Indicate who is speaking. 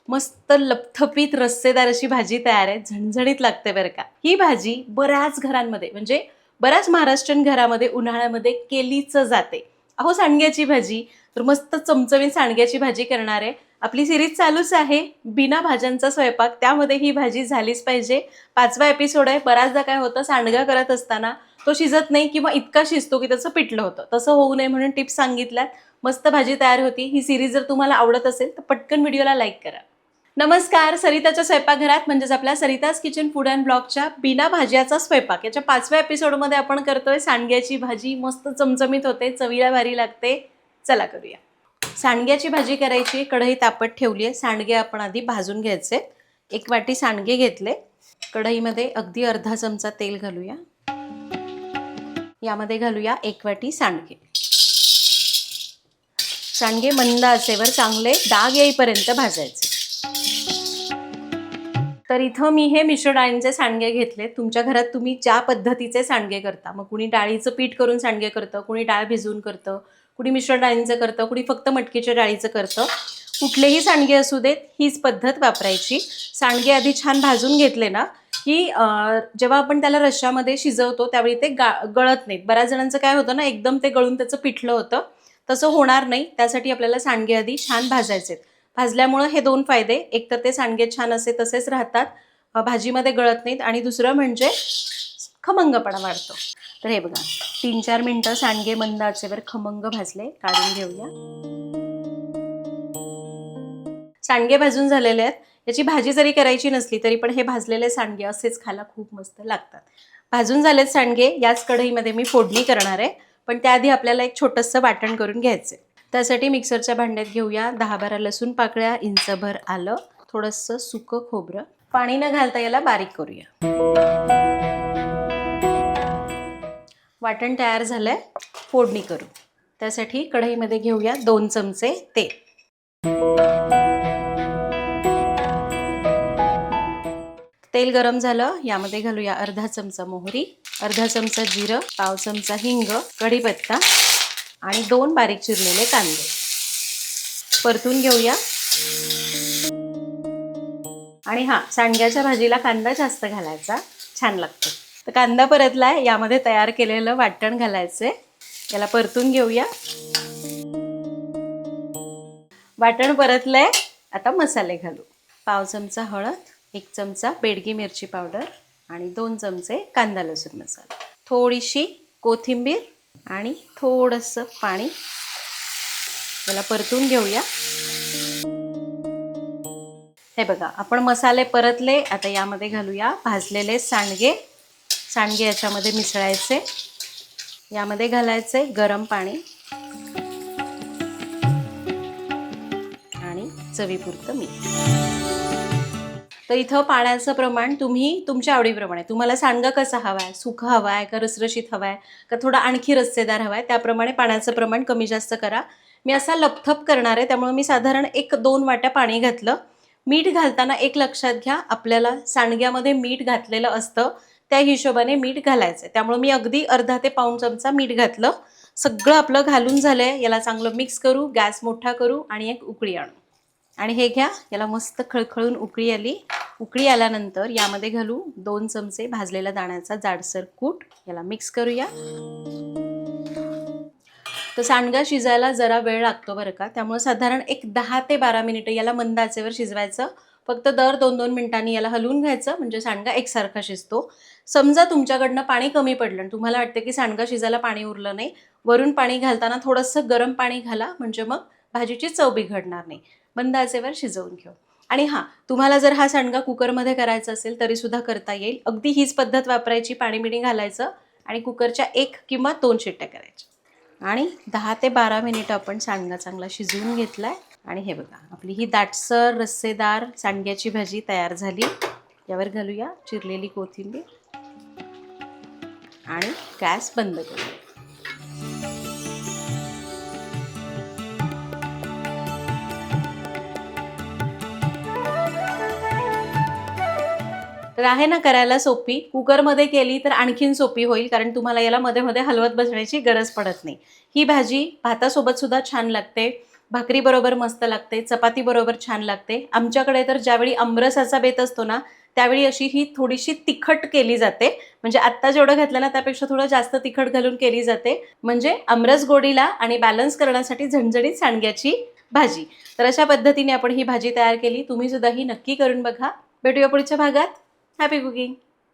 Speaker 1: मस्त लपथपीत रस्सेदार अशी भाजी तयार आहे. झणझणीत लागते बरं का. ही भाजी बऱ्याच घरांमध्ये म्हणजे बऱ्याच महाराष्ट्रीयन घरामध्ये उन्हाळ्यामध्ये केलीच जाते. अहो सांडग्याची भाजी, तर मस्त चमचमीत सांडग्याची भाजी करणार आहे. आपली सिरीज चालूच आहे बिना भाज्यांचा स्वयंपाक, त्यामध्ये ही भाजी झालीच पाहिजे. 5वा एपिसोड आहे. बऱ्याचदा काय होतं, सांडगा करत असताना तो शिजत नाही किंवा इतका शिजतो की त्याचं पिठलं होतं. तसं होऊ नये म्हणून टिप्स सांगितल्यात. मस्त भाजी तयार होती. ही सिरीज जर तुम्हाला आवडत असेल तर पटकन व्हिडिओला लाईक करा. नमस्कार. सरिताच्या स्वयंपाकघरात म्हणजेच आपल्या सरिताज किचन फूड अँड ब्लॉगच्या बिना भाज्याचा स्वयंपाक याच्या 5व्या एपिसोडमध्ये आपण करतोय सांडग्याची भाजी. मस्त चमचमीत होते, चवीला भारी लागते. चला करूया. सांडग्याची भाजी करायची. कढई तापत ठेवली आहे. सांडगे आपण आधी भाजून घ्यायचे. 1 वाटी सांडगे घेतले. कढईमध्ये अगदी अर्धा चमचा तेल घालूया. यामध्ये घालूया 1 वाटी सांडगे. सांडगे मंद आचेवर चांगले डाग येईपर्यंत भाजायचे. तर इथं मी हे मिश्र डाळींचे सांडगे घेतले. तुमच्या घरात तुम्ही ज्या पद्धतीचे सांडगे करता, मग कुणी डाळीचं पीठ करून सांडगे करतं, कुणी डाळ भिजवून करतं, कुणी मिश्र डाळींचं करतं, कुणी फक्त मटकीच्या डाळीचं करतं. कुठलेही सांडगे असू देत, हीच पद्धत वापरायची. सांडगे आधी छान भाजून घेतले ना की जेव्हा आपण त्याला रश्श्यामध्ये शिजवतो त्यावेळी ते गळत नाहीत. बऱ्याच जणांचं काय होतं ना, एकदम ते गळून त्याचं पिठलं होतं. तसं होणार नाही. त्यासाठी आपल्याला सांडगे आधी छान भाजायचे. भाजल्यामुळं हे 2 फायदे, एक तर ते सांडगे छान असे तसेच राहतात, भाजीमध्ये गळत नाहीत, आणि दुसरं म्हणजे खमंगपणा वाढतो. तर हे बघा, 3-4 मिनटं सांडगे मंद आचेवर खमंग भाजले. काढून घेऊया. सांडगे भाजून झालेले आहेत. याची भाजी जरी करायची नसली तरी पण हे भाजलेले सांडगे असेच खायला खूप मस्त लागतात. भाजून झालेत सांडगे. याच कढईमध्ये मी फोडणी करणार आहे, पण त्याआधी आपल्याला एक छोटंसं वाटण करून घ्यायचं आहे. त्यासाठी मिक्सरच्या भांड्यात घेऊया 10-12 लसूण पाकळ्या, इंचभर आलं, थोडंसं सुकं खोबरं. पाणी न घालता याला बारीक करूया. वाटण तयार झालंय. फोडणी करू. त्यासाठी कढईमध्ये घेऊया 2 चमचे तेल. तेल गरम झालं. यामध्ये घालूया अर्धा चमचा मोहरी, अर्धा चमचा जिरं, पाव चमचा हिंग, कढीपत्ता आणि 2 बारीक चिरलेले कांदे. परतून घेऊया. आणि सांडग्याच्या भाजीला कांदा जास्त घालायचा, छान लागतो. तर कांदा परतलाय. यामध्ये तयार केलेलं वाटण घालायचंय. याला परतून घेऊया. वाटण परतलंय. आता मसाले घालू. पाव चमचा हळद, 1 चमचा बेडगी मिरची पावडर आणि 2 चमचे कांदा लसूण मसाला, थोडीशी कोथिंबीर आणि थोडंसं पाणी. याला परतून घेऊया. हे बघा, आपण मसाले परतले. आता यामध्ये घालूया भाजलेले सांडगे. सांडगे याच्यामध्ये मिसळायचे. यामध्ये घालायचे गरम पाणी आणि चवीपुरतं मीठ. तर इथं पाण्याचं प्रमाण तुम्ही तुमच्या आवडीप्रमाणे, तुम्हाला सांडगा कसा हवा आहे, सुका हवा आहे का रसरशीत हवा आहे का थोडा आणखी रस्सेदार हवा आहे, त्याप्रमाणे पाण्याचं प्रमाण कमी जास्त करा. मी असा लपथप करणार आहे, त्यामुळे मी साधारण 1-2 वाट्या पाणी घातलं. मीठ घालताना एक लक्षात घ्या, आपल्याला सांडग्यामध्ये मीठ घातलेलं असतं, त्या हिशोबाने मीठ घालायचं. त्यामुळे मी अगदी अर्धा ते पाऊण चमचा मीठ घातलं. सगळं आपलं घालून झालंय. याला चांगलं मिक्स करू, गॅस मोठा करू आणि एक उकळी आणू. आणि हे घ्या, याला मस्त खळखळून उकळी आली. उकळी आल्यानंतर यामध्ये घालू 2 चमचे भाजलेल्या दाण्याचा जाडसर कूट. याला मिक्स करूया. तर सांडगा शिजायला जरा वेळ लागतो बरं का, त्यामुळे साधारण एक 10 ते 12 मिनिटं याला मंद आचेवर शिजवायचं. फक्त दर 2-2 मिनिटांनी याला हलवून घ्यायचं, म्हणजे सांडगा एकसारखा शिजतो. समजा तुमच्याकडनं पाणी कमी पडलं आणि तुम्हाला वाटतं की सांडगा शिजायला पाणी उरलं नाही, वरून पाणी घालताना थोडंसं गरम पाणी घाला, म्हणजे मग भाजीची चव बिघडणार नाही. मंद आचेवर शिजवून घेऊ. आणि तुम्हाला जर हा सांडगा कुकरमध्ये करायचा असेल तरी सुद्धा करता येईल. अगदी हीच पद्धत वापरायची. पाणी बिणी घालायचं आणि कुकरच्या 1 किंवा 2 शिट्ट्या करायच्या. आणि 10 ते 12 मिनिटं आपण सांडगा चांगला शिजवून घेतलाय. आणि हे बघा, आपली ही दाटसर रस्सेदार सांडग्याची भाजी तयार झाली. यावर घालूया चिरलेली कोथिंबीर आणि गॅस बंद करूया. तर आहे ना करायला सोपी. कुकरमध्ये केली तर आणखीन सोपी होईल, कारण तुम्हाला याला मध्ये मध्ये हलवत बसण्याची गरज पडत नाही. ही भाजी भातासोबत सुद्धा छान लागते, भाकरी बरोबर मस्त लागते, चपाती बरोबर छान लागते. आमच्याकडे तर ज्यावेळी आमरसाचा बेत असतो ना, त्यावेळी अशी ही थोडीशी तिखट केली जाते. म्हणजे आत्ता जेवढं घातलं ना त्यापेक्षा थोडं जास्त तिखट घालून केली जाते. म्हणजे आमरस गोडीला आणि बॅलन्स करण्यासाठी झणझणीत सांडग्याची भाजी. तर अशा पद्धतीने आपण ही भाजी तयार केली. तुम्ही सुद्धा ही नक्की करून बघा. भेटूया पुढच्या भागात. Happy cooking.